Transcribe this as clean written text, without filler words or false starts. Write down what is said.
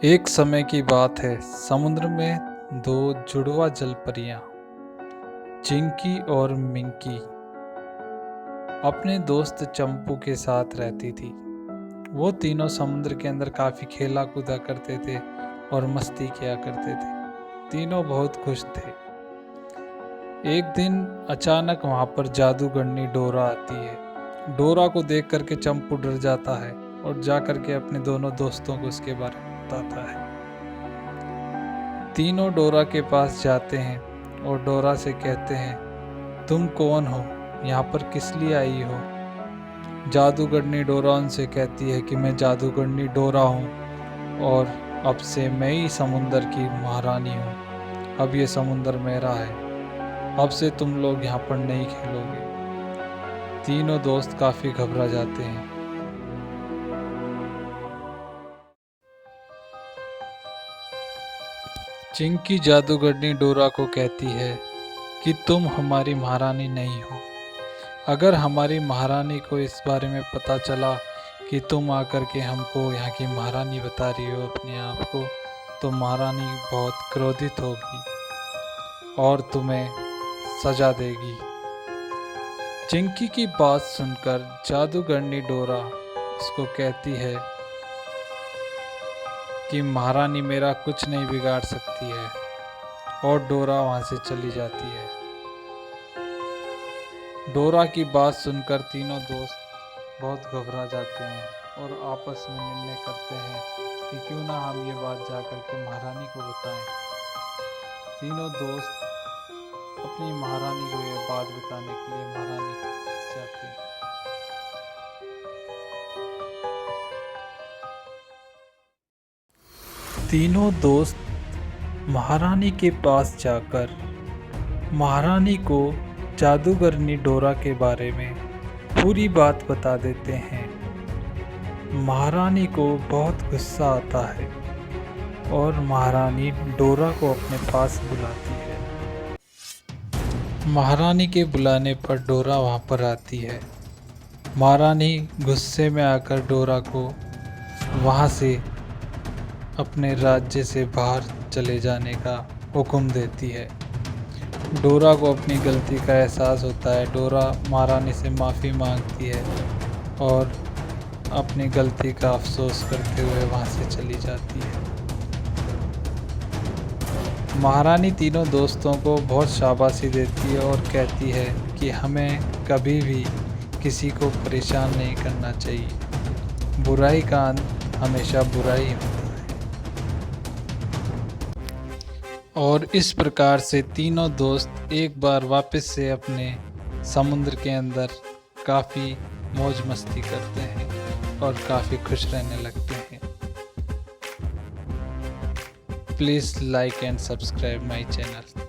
एक समय की बात है, समुद्र में दो जुड़वा जलपरियां चिंकी और मिंकी अपने दोस्त चंपू के साथ रहती थी। वो तीनों समुद्र के अंदर काफ़ी खेला कूदा करते थे और मस्ती किया करते थे। तीनों बहुत खुश थे। एक दिन अचानक वहाँ पर जादूगरनी डोरा आती है। डोरा को देख करके चंपू डर जाता है और जा करके अपने दोनों दोस्तों को उसके बारे में बताता है। तीनों डोरा के पास जाते हैं और डोरा से कहते हैं, तुम कौन हो, यहाँ पर किस लिए आई हो? जादूगरनी डोरा उनसे कहती है कि मैं जादूगरनी डोरा हूँ और अब से मैं ही समुंदर की महारानी हूँ। अब ये समुंदर मेरा है। अब से तुम लोग यहाँ पर नहीं खेलोगे। तीनों दोस्त काफ़ी घबरा जाते हैं। चिंकी जादूगरनी डोरा को कहती है कि तुम हमारी महारानी नहीं हो। अगर हमारी महारानी को इस बारे में पता चला कि तुम आकर के हमको यहाँ की महारानी बता रही हो अपने आप को, तो महारानी बहुत क्रोधित होगी और तुम्हें सजा देगी। चिंकी की बात सुनकर जादूगरनी डोरा उसको कहती है कि महारानी मेरा कुछ नहीं बिगाड़ सकती है, और डोरा वहाँ से चली जाती है। डोरा की बात सुनकर तीनों दोस्त बहुत घबरा जाते हैं और आपस में निर्णय करते हैं कि क्यों ना हम ये बात जाकर के महारानी को बताएं। तीनों दोस्त अपनी महारानी को ये बात बताने के लिए महारानी के पास जाते हैं। तीनों दोस्त महारानी के पास जाकर महारानी को जादूगरनी डोरा के बारे में पूरी बात बता देते हैं। महारानी को बहुत गुस्सा आता है और महारानी डोरा को अपने पास बुलाती है। महारानी के बुलाने पर डोरा वहाँ पर आती है। महारानी गुस्से में आकर डोरा को वहाँ से अपने राज्य से बाहर चले जाने का हुक्म देती है। डोरा को अपनी गलती का एहसास होता है। डोरा महारानी से माफ़ी मांगती है और अपनी गलती का अफसोस करते हुए वहाँ से चली जाती है। महारानी तीनों दोस्तों को बहुत शाबाशी देती है और कहती है कि हमें कभी भी किसी को परेशान नहीं करना चाहिए। बुराई का अंत हमेशा बुराई होता है। और इस प्रकार से तीनों दोस्त एक बार वापस से अपने समुद्र के अंदर काफ़ी मौज मस्ती करते हैं और काफ़ी खुश रहने लगते हैं। Please like and subscribe my channel.